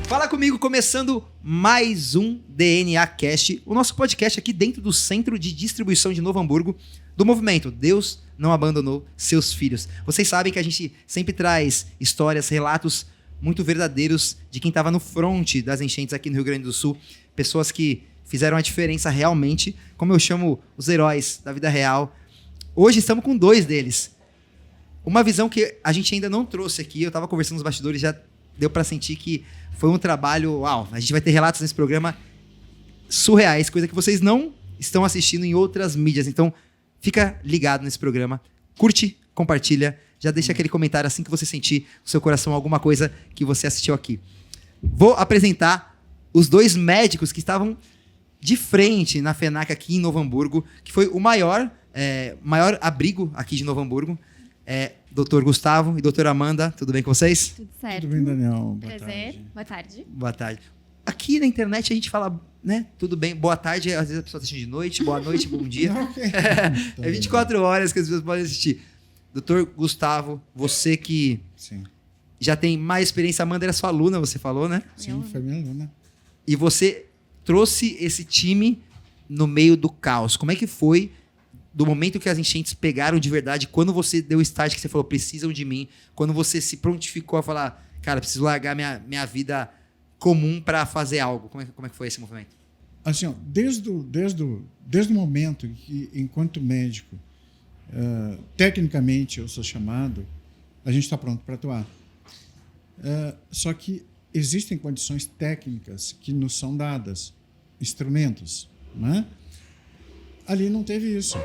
Fala comigo, começando mais um DNA Cast, o nosso podcast aqui dentro do Centro de Distribuição de Novo Hamburgo, do movimento Deus não abandonou seus filhos. Vocês sabem que a gente sempre traz histórias, relatos muito verdadeiros de quem estava no front das enchentes aqui no Rio Grande do Sul, pessoas que fizeram a diferença realmente, como eu chamo os heróis da vida real. Hoje estamos com 2 deles. Uma visão que a gente ainda não trouxe aqui, eu estava conversando nos bastidores, já deu para sentir que foi um trabalho, uau, a gente vai ter relatos nesse programa surreais, coisa que vocês não estão assistindo em outras mídias. Então, fica ligado nesse programa, curte, compartilha, já deixa aquele comentário assim que você sentir no seu coração alguma coisa que você assistiu aqui. Vou apresentar os 2 médicos que estavam de frente na FENAC aqui em Novo Hamburgo, que foi o maior abrigo aqui de Novo Hamburgo. Dr. Gustavo e doutora Amanda, tudo bem com vocês? Tudo certo. Tudo bem, Daniel? Boa Prazer. Boa tarde. Boa tarde. Aqui na internet a gente fala, né? Tudo bem, boa tarde, às vezes a pessoa está assistindo de noite, boa noite, bom dia. É 24 horas que as pessoas podem assistir. Doutor Gustavo, você que Sim. já tem mais experiência, Amanda era sua aluna, você falou, né? Sim, foi minha aluna. E você trouxe esse time no meio do caos. Como é que foi do momento que as enchentes pegaram de verdade, quando você deu o start que você falou, precisam de mim, quando você se prontificou a falar, cara, preciso largar minha vida comum para fazer algo. Como é que foi esse movimento? Assim, ó, desde o momento que, enquanto médico, tecnicamente eu sou chamado, a gente está pronto para atuar. Só que existem condições técnicas que nos são dadas, instrumentos, né? Ali não teve isso.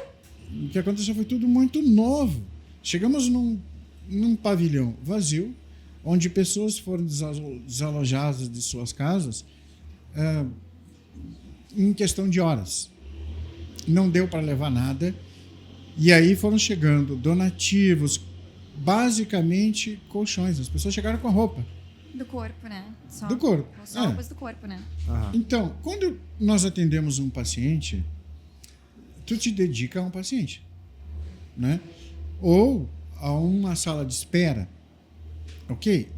O que aconteceu foi tudo muito novo. Chegamos num pavilhão vazio, onde pessoas foram desalojadas de suas casas em questão de horas. Não deu para levar nada. E aí foram chegando donativos, basicamente colchões. As pessoas chegaram com a roupa. Do corpo, né? Do corpo. Só roupas do corpo, né? Aham. Então, quando nós atendemos um paciente, tu te dedica a um paciente, né? Ou a uma sala de espera, ok?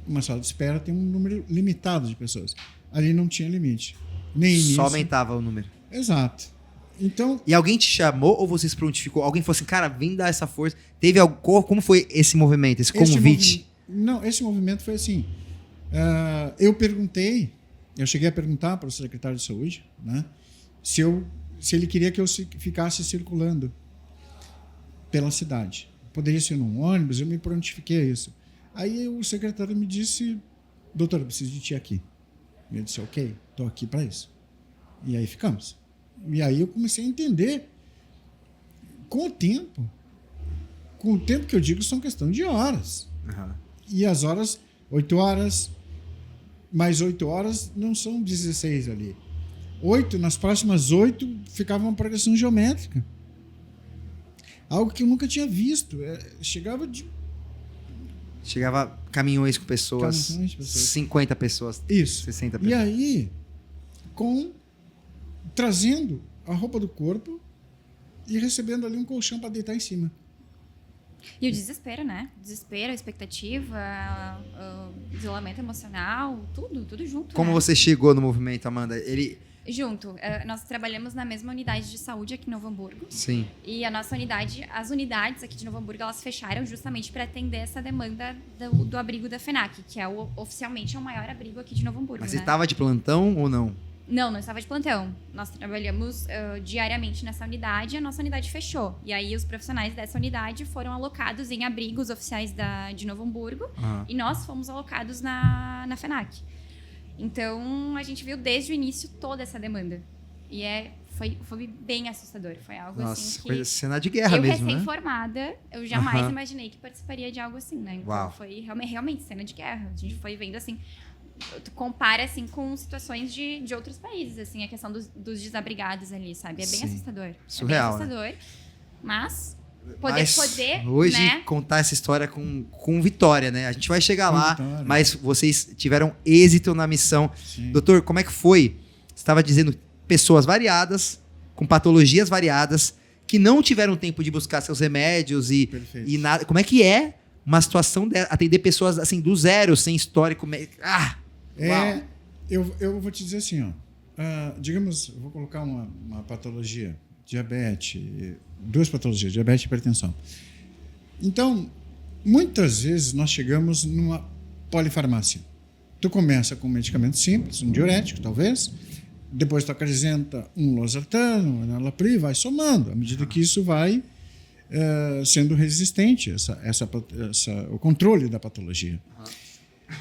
Uma sala de espera tem um número limitado de pessoas. Ali não tinha limite. Nem início. Só aumentava o número. Exato. Então, E alguém te chamou ou você se prontificou? Alguém falou assim, cara, vem dar essa força. Teve algo? Como foi esse movimento, esse convite? Esse movimento foi assim. Eu cheguei a perguntar para o secretário de saúde, né, se ele queria que eu ficasse circulando pela cidade. Poderia ser num ônibus, eu me prontifiquei a isso. Aí o secretário me disse, doutor, eu preciso de ti aqui. Eu disse, ok, estou aqui para isso. E aí ficamos. E aí eu comecei a entender, com o tempo que eu digo, são questão de horas. Uhum. E as horas, 8 horas, mais 8 horas, não são 16 ali. 8, nas próximas 8, ficava uma progressão geométrica. Algo que eu nunca tinha visto. Chegava caminhões com pessoas, Caminhões de pessoas. 50 pessoas, Isso. 60 E pessoas. aí, trazendo a roupa do corpo e recebendo ali um colchão para deitar em cima. E o desespero, né? Desespero, a expectativa, o isolamento emocional, tudo junto, Como né? você chegou no movimento, Amanda? Junto. Nós trabalhamos na mesma unidade de saúde aqui em Novo Hamburgo. Sim. E as unidades aqui de Novo Hamburgo, elas fecharam justamente para atender essa demanda do abrigo da FENAC, que é oficialmente é o maior abrigo aqui de Novo Hamburgo, Mas né? você estava de plantão ou não? Não estava de plantão. Nós trabalhamos diariamente nessa unidade e a nossa unidade fechou. E aí os profissionais dessa unidade foram alocados em abrigos oficiais de Novo Hamburgo Uhum. e nós fomos alocados na FENAC. Então a gente viu desde o início toda essa demanda. E foi bem assustador. Foi algo Nossa, assim que... coisa cena de guerra eu mesmo, né? recém-formada, eu jamais Aham. imaginei que participaria de algo assim, né? Então Uau. foi realmente cena de guerra. A gente foi vendo assim... Tu compara, assim, com situações de outros países, assim, a questão dos desabrigados ali, sabe? É bem Sim. assustador. Surreal, é bem assustador, mas Mas poder, hoje né? contar essa história com vitória, né? A gente vai chegar Com lá, vitória. mas vocês tiveram êxito na missão. Sim. Doutor, como é que foi? Você estava dizendo pessoas variadas, com patologias variadas, que não tiveram tempo de buscar seus remédios Perfeito. e nada. Como é que é uma situação de atender pessoas assim do zero, sem histórico? Uau. Eu vou te dizer assim, ó. Digamos, eu vou colocar uma patologia, diabetes, 2 patologias, diabetes e hipertensão. Então, muitas vezes nós chegamos numa polifarmácia. Tu começa com um medicamento simples, um diurético, talvez, depois tu acrescenta um losartano, um enalapril, vai somando, à medida que isso vai sendo resistente, o controle da patologia.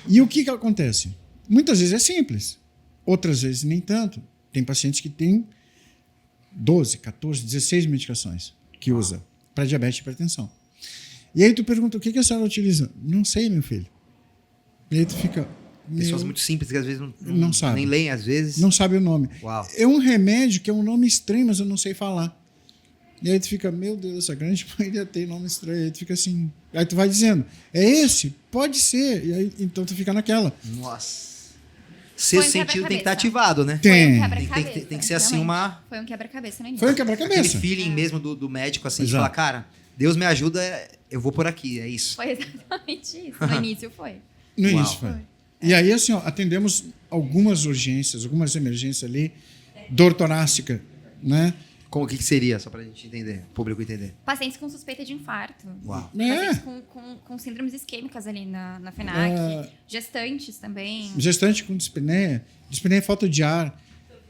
E o que acontece? Muitas vezes é simples, outras vezes nem tanto. Tem pacientes que têm 12, 14, 16 medicações que usa para diabetes e hipertensão. E aí tu pergunta, o que a senhora utiliza? Não sei, meu filho. E aí tu fica... Pessoas muito simples que às vezes não sabe. Nem leem, às vezes. Não sabe o nome. Uau. É um remédio que é um nome estranho, mas eu não sei falar. E aí tu fica, meu Deus, essa grande maioria tem nome estranho. Aí tu fica assim... Aí tu vai dizendo, é esse? Pode ser. E aí, então tu fica naquela. Nossa. Sexto sentido tem que estar ativado, né? Tem. Tem que ser assim uma... Foi um quebra-cabeça no início. Foi um Aquele quebra-cabeça. feeling mesmo do médico, assim, de Exato. falar, cara, Deus me ajuda, eu vou por aqui, é isso. Foi exatamente isso. No início foi. No Uau. início foi. E aí, assim, ó, atendemos algumas urgências, algumas emergências ali, dor torácica, né? Como o que seria, só pra gente entender, o público entender? Pacientes com suspeita de infarto. Uau. Pacientes com síndromes isquêmicas ali na FENAC. Gestantes também. Gestante com dispneia é falta de ar.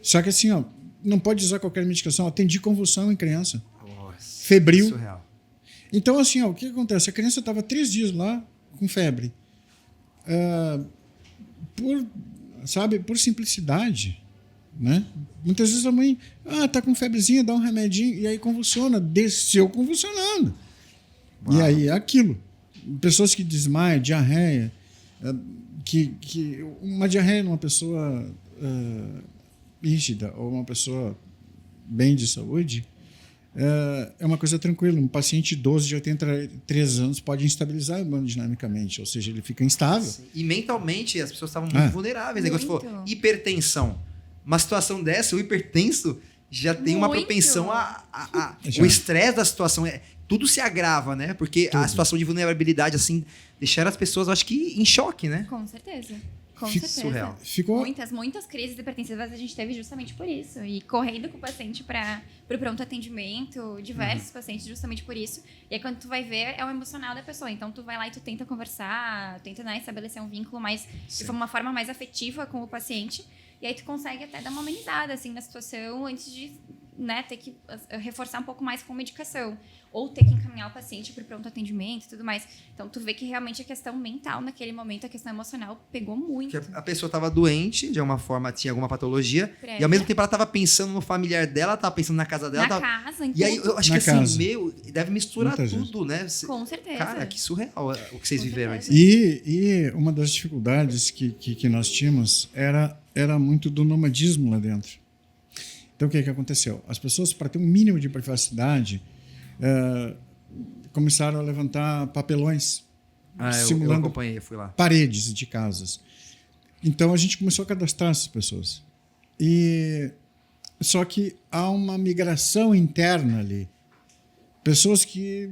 Só que assim, ó, não pode usar qualquer medicação. Atendi convulsão em criança. Nossa, Febril. surreal. Então, assim, ó, o que acontece? A criança estava 3 dias lá com febre. Por simplicidade, né? Muitas vezes a mãe, tá com febrezinha, dá um remedinho, e aí convulsiona, desceu convulsionando. Uau. E aí é aquilo. Pessoas que desmaiam, diarreia, que uma diarreia numa pessoa rígida ou uma pessoa bem de saúde é uma coisa tranquila. Um paciente idoso de 83 anos pode instabilizar hemodinamicamente, ou seja, ele fica instável. Sim. E mentalmente as pessoas estavam muito vulneráveis. Né? Você falou, hipertensão. Uma situação dessa, o hipertenso já tem uma propensão o estresse da situação. Tudo se agrava, né? Porque a situação de vulnerabilidade, assim, deixaram as pessoas, acho que, em choque, né? Com certeza. Com Fica certeza. surreal. Ficou... Muitas crises hipertensivas a gente teve justamente por isso. E correndo com o paciente para o pronto atendimento, diversos pacientes justamente por isso. E aí quando tu vai ver, é o emocional da pessoa. Então tu vai lá e tu tenta conversar, tenta, né, estabelecer um vínculo mais de uma forma mais afetiva com o paciente. E aí tu consegue até dar uma amenizada assim, na situação antes de, né, ter que reforçar um pouco mais com medicação. Ou ter que encaminhar o paciente para o pronto atendimento e tudo mais. Então, tu vê que realmente a questão mental, naquele momento, a questão emocional pegou muito. Que a pessoa estava doente, de alguma forma tinha alguma patologia, Prévia. e ao mesmo tempo ela estava pensando no familiar dela, estava pensando na casa dela. Na casa, em E aí tudo. eu acho Na que assim, casa. deve misturar Muitas tudo, né? Com certeza. Cara, que surreal o que vocês Com viveram aí. certeza. E uma das dificuldades que nós tínhamos era muito do nomadismo lá dentro. Então, o que aconteceu? As pessoas, para ter um mínimo de privacidade, começaram a levantar papelões Eu simulando acompanhei, eu fui lá. paredes de casas. Então, a gente começou a cadastrar essas pessoas. Só que há uma migração interna ali. Pessoas que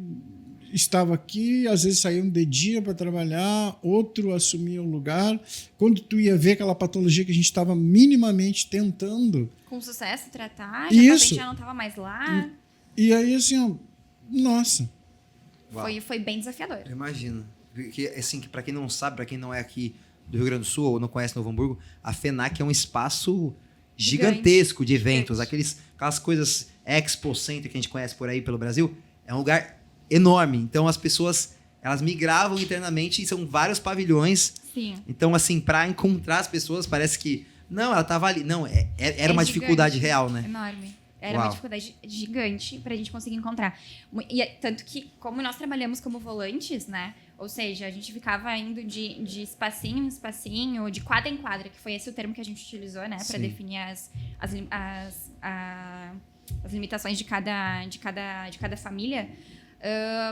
estavam aqui, às vezes saíam de dia para trabalhar, outro assumia o lugar. Quando tu ia ver aquela patologia que a gente estava minimamente tentando... Com sucesso, tratar, Isso. a paciente já não estava mais lá. E aí, assim, ó, nossa... Uau. Foi bem desafiador. Eu imagino. Porque, assim, que para quem não sabe, para quem não é aqui do Rio Grande do Sul ou não conhece Novo Hamburgo, a FENAC é um espaço gigantesco de eventos. Aquelas coisas Expo Center que a gente conhece por aí pelo Brasil. É um lugar enorme. Então, as pessoas, elas migravam internamente e são vários pavilhões. Sim. Então, assim, para encontrar as pessoas, parece que... Não, ela tava ali. Não, era uma gigante, dificuldade real, né? Enorme. Era Uau. uma dificuldade gigante pra gente conseguir encontrar. E tanto que, como nós trabalhamos como volantes, né? Ou seja, a gente ficava indo de espacinho em espacinho, de quadra em quadra, que foi esse o termo que a gente utilizou, né? Para Sim. definir as limitações de cada família.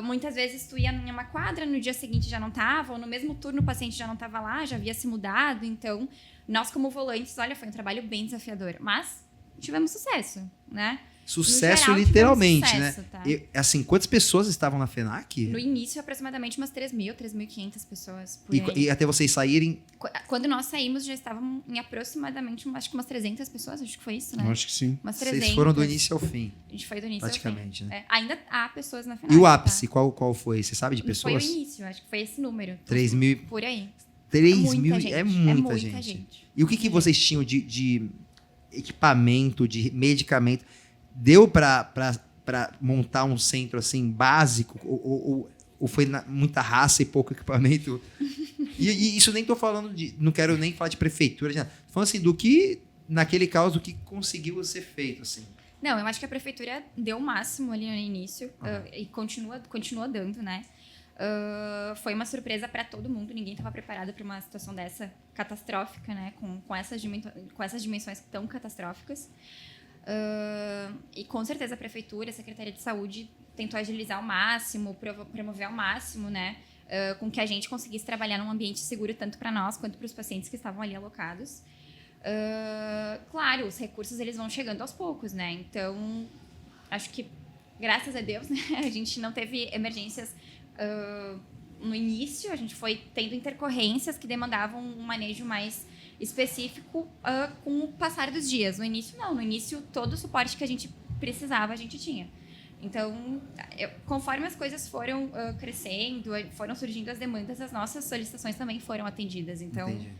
Muitas vezes tu ia em uma quadra, no dia seguinte já não estava, ou no mesmo turno o paciente já não estava lá, já havia se mudado. Então, nós como volantes, olha, foi um trabalho bem desafiador. Mas tivemos sucesso, né? sucesso geral, literalmente, tivemos sucesso, né? tá? E, assim, quantas pessoas estavam na FENAC? No início, aproximadamente umas 3.000, 3.500 pessoas por aí. E até vocês saírem, Quando nós saímos, já estavam em aproximadamente, acho que umas 300 pessoas, acho que foi isso, né? Eu acho que sim. Umas 300. vocês foram do início ao fim, A gente foi do início praticamente, ao fim. né? Ainda há pessoas na FENAC, E o tá? ápice, qual foi? Você sabe de Não foi o pessoas? início, acho que foi esse número. 3 mil. Por aí. 3 muita mil gente, é é muita muita gente. gente. E o que vocês tinham de equipamento, de medicamento? Deu para montar um centro assim básico? Ou foi muita raça e pouco equipamento? E isso nem tô falando de... Não quero nem falar de prefeitura, de nada. Tô falando assim, do que, naquele caso, do que conseguiu ser feito, assim. Não, eu acho que a prefeitura deu o máximo ali no início e continua dando, né? Foi uma surpresa para todo mundo, ninguém estava preparado para uma situação dessa catastrófica, né? Com essas dimensões tão catastróficas. E com certeza a prefeitura, a Secretaria de Saúde tentou agilizar ao máximo, promover ao máximo, né? Com que a gente conseguisse trabalhar num ambiente seguro tanto para nós quanto para os pacientes que estavam ali alocados. Claro, os recursos eles vão chegando aos poucos, né? Então, acho que, graças a Deus, né, a gente não teve emergências no início, a gente foi tendo intercorrências que demandavam um manejo mais específico com o passar dos dias. No início, não. No início, todo o suporte que a gente precisava, a gente tinha. Então, conforme as coisas foram crescendo, foram surgindo as demandas, as nossas solicitações também foram atendidas. Então, Entendi.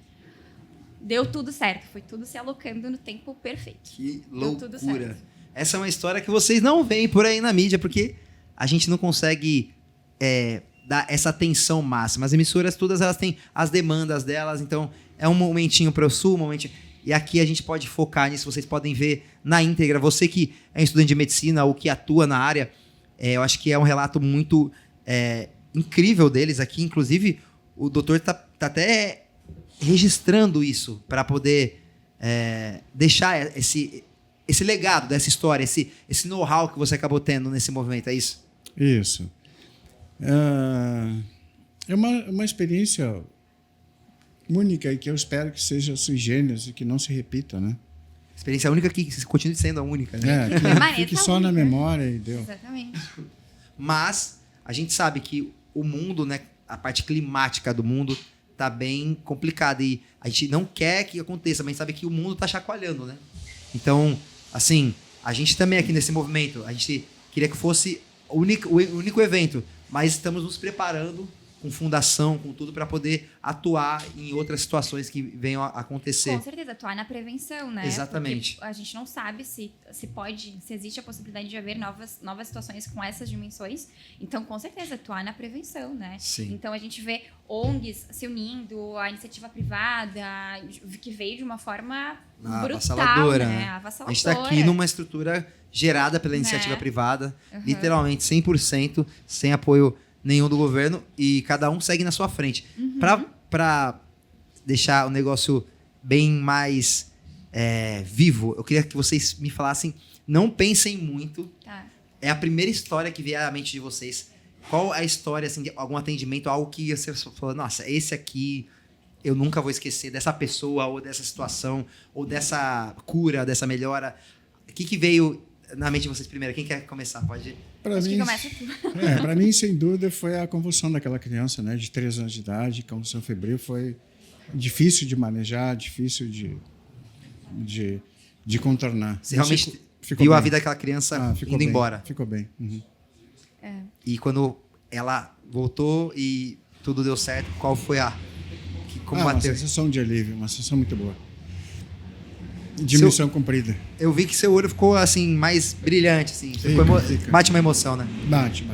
deu tudo certo. Foi tudo se alocando no tempo perfeito. Que Deu tudo loucura. certo. Essa é uma história que vocês não veem por aí na mídia, porque a gente não consegue dar essa atenção máxima. As emissoras todas elas têm as demandas delas, então é um momentinho para o sul, um momentinho... E aqui a gente pode focar nisso, vocês podem ver na íntegra. Você que é um estudante de medicina ou que atua na área, eu acho que é um relato muito incrível deles aqui. Inclusive, o doutor está até registrando isso para poder deixar esse legado dessa história, esse know-how que você acabou tendo nesse movimento, é isso? Isso. É uma experiência única e que eu espero que seja sui generis e que não se repita, né? Experiência única que continue sendo a única, né? Que Permaneça fique só na única. memória e deu. Exatamente. Mas a gente sabe que o mundo, né, a parte climática do mundo tá bem complicada e a gente não quer que aconteça, mas a gente sabe que o mundo tá chacoalhando, né? Então, assim, a gente também aqui nesse movimento, a gente queria que fosse o único evento, mas estamos nos preparando com fundação, com tudo, para poder atuar em outras situações que venham a acontecer. Com certeza, atuar na prevenção, né? Exatamente. Porque a gente não sabe se existe a possibilidade de haver novas situações com essas dimensões. Então, com certeza, atuar na prevenção, né? Sim. Então, a gente vê ONGs se unindo, a iniciativa privada, que veio de uma forma brutal, Avassaladora, né? né? A Avassaladora. gente está aqui numa estrutura gerada pela iniciativa privada, literalmente 100%, sem apoio nenhum do governo, e cada um segue na sua frente. Para deixar o negócio bem mais vivo, eu queria que vocês me falassem, não pensem muito, Tá. é a primeira história que vier à mente de vocês. Qual é a história, assim, de algum atendimento, algo que você falou, nossa, esse aqui eu nunca vou esquecer, dessa pessoa, ou dessa situação, ou dessa cura, dessa melhora. O que veio na mente de vocês primeiro? Quem quer começar? Pode ir. Acho que começa tu. Para mim, sem dúvida, foi a convulsão daquela criança, né, de 3 anos de idade. Convulsão febril foi difícil de manejar, difícil de contornar. Você realmente ficou viu a bem. vida daquela criança Ficou indo bem, embora. Ficou bem. Uhum. E quando ela voltou e tudo deu certo, qual foi como Uma bateu? sensação de alívio, uma sensação muito boa. De missão cumprida. Eu vi que seu olho ficou assim, mais brilhante, assim. Fica. Bate uma emoção, né? Bate.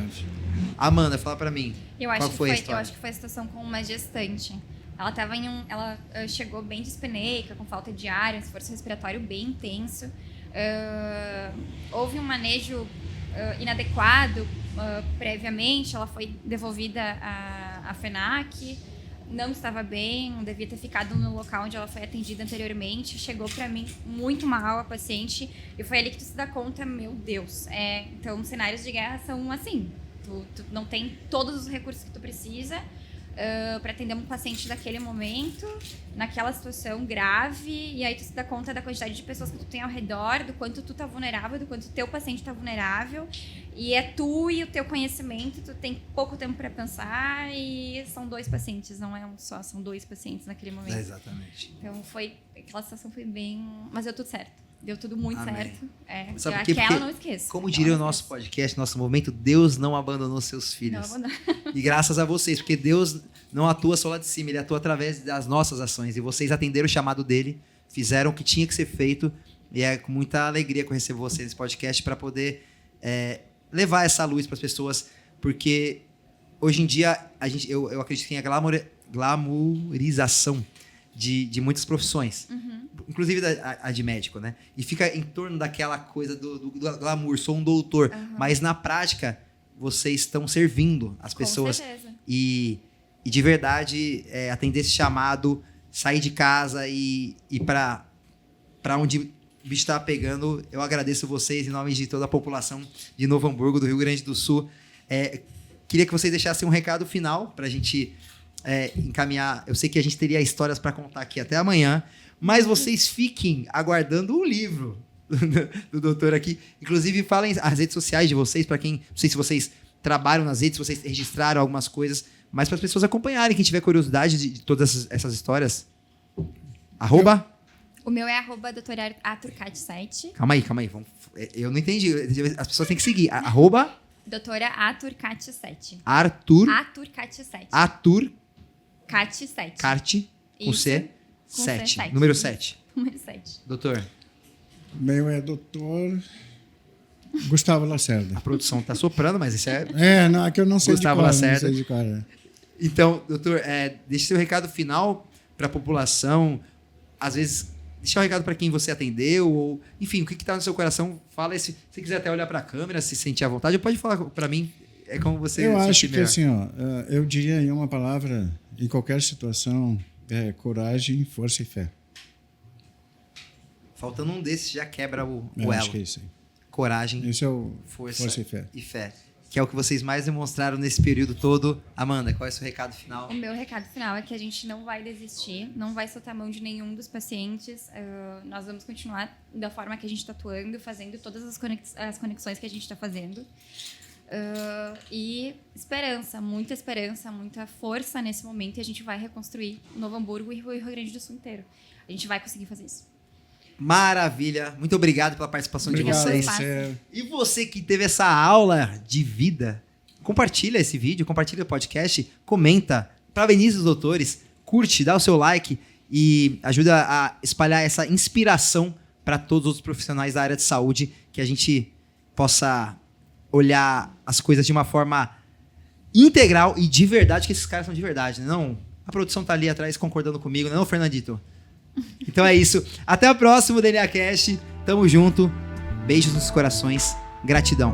Amanda, fala pra mim. Eu qual acho, foi a eu história? acho que foi a situação com uma gestante. Ela tava ela chegou bem dispneica, com falta de ar, um esforço respiratório bem intenso. Houve um manejo inadequado previamente, ela foi devolvida à FENAC, não estava bem, não devia ter ficado no local onde ela foi atendida anteriormente. Chegou para mim muito mal a paciente e foi ali que tu se dá conta, meu Deus. Então, cenários de guerra são assim, tu não tem todos os recursos que tu precisa para atender um paciente daquele momento, naquela situação grave, e aí tu se dá conta da quantidade de pessoas que tu tem ao redor, do quanto tu tá vulnerável, do quanto o teu paciente tá vulnerável, e é tu e o teu conhecimento, tu tem pouco tempo para pensar, e são 2 pacientes, não é um só, são 2 pacientes naquele momento. Exatamente. Então aquela situação foi bem, mas deu tudo certo. Deu tudo muito Amém. certo. Sabe por quê? Aquela Porque, não esqueço. como diria o nosso podcast, nosso movimento, Deus não abandonou seus filhos. Não, E graças a vocês, porque Deus não atua só lá de cima, Ele atua através das nossas ações. E vocês atenderam o chamado dele, fizeram o que tinha que ser feito. E é com muita alegria que eu recebo vocês nesse podcast para poder levar essa luz para as pessoas. Porque hoje em dia, eu acredito que tem a glamourização de muitas profissões. Inclusive a de médico, né? E fica em torno daquela coisa do glamour, sou um doutor. Mas na prática, vocês estão servindo as pessoas. Com certeza. E de verdade, atender esse chamado, sair de casa e ir para onde o bicho está pegando. Eu agradeço vocês em nome de toda a população de Novo Hamburgo, do Rio Grande do Sul. Queria que vocês deixassem um recado final para a gente encaminhar. Eu sei que a gente teria histórias para contar aqui até amanhã, mas vocês fiquem aguardando o livro do doutor aqui. Inclusive, falem as redes sociais de vocês, para quem... Não sei se vocês trabalham nas redes, se vocês registraram algumas coisas, mas para as pessoas acompanharem, quem tiver curiosidade de todas essas histórias. @ O meu é @doutora@aturcat7. Calma aí. Eu não entendi. As pessoas têm que seguir. Doutora Aturcat7. Aturcat7. Cat7. Com Isso. C. Com 7. C7. Número 7. Número 7. Doutor, O meu é doutor Gustavo Lacerda. a produção tá soprando, mas isso é... Não, é que eu não sei Gustavo de cor. Lacerda. Não sei de cor. Então, doutor, deixe seu recado final para a população. Às vezes, deixar um recado para quem você atendeu, ou, enfim, o que está no seu coração. Fala, se você quiser até olhar para a câmera, se sentir à vontade, pode falar para mim. É como você Eu sentir acho que melhor. assim, eu diria em uma palavra, em qualquer situação, coragem, força e fé. Faltando um desses, já quebra o Eu acho elo. que é isso aí. Coragem, Esse é o força e fé. Que é o que vocês mais demonstraram nesse período todo. Amanda, qual é o seu recado final? O meu recado final é que a gente não vai desistir, não vai soltar a mão de nenhum dos pacientes. Nós vamos continuar da forma que a gente está atuando, fazendo todas as conexões que a gente está fazendo. E esperança, muita força nesse momento, e a gente vai reconstruir Novo Hamburgo e o Rio Grande do Sul inteiro. A gente vai conseguir fazer isso. Maravilha. Muito obrigado pela participação de Obrigado vocês. a você. E você que teve essa aula de vida, compartilha esse vídeo, compartilha o podcast, comenta, parabeniza os doutores, curte, dá o seu like e ajuda a espalhar essa inspiração para todos os profissionais da área de saúde, que a gente possa olhar as coisas de uma forma integral e de verdade, que esses caras são de verdade, né? Não, a produção tá ali atrás concordando comigo, não, Fernandito? Então é isso. Até o próximo DNA Cast. Tamo junto. Beijos nos corações. Gratidão.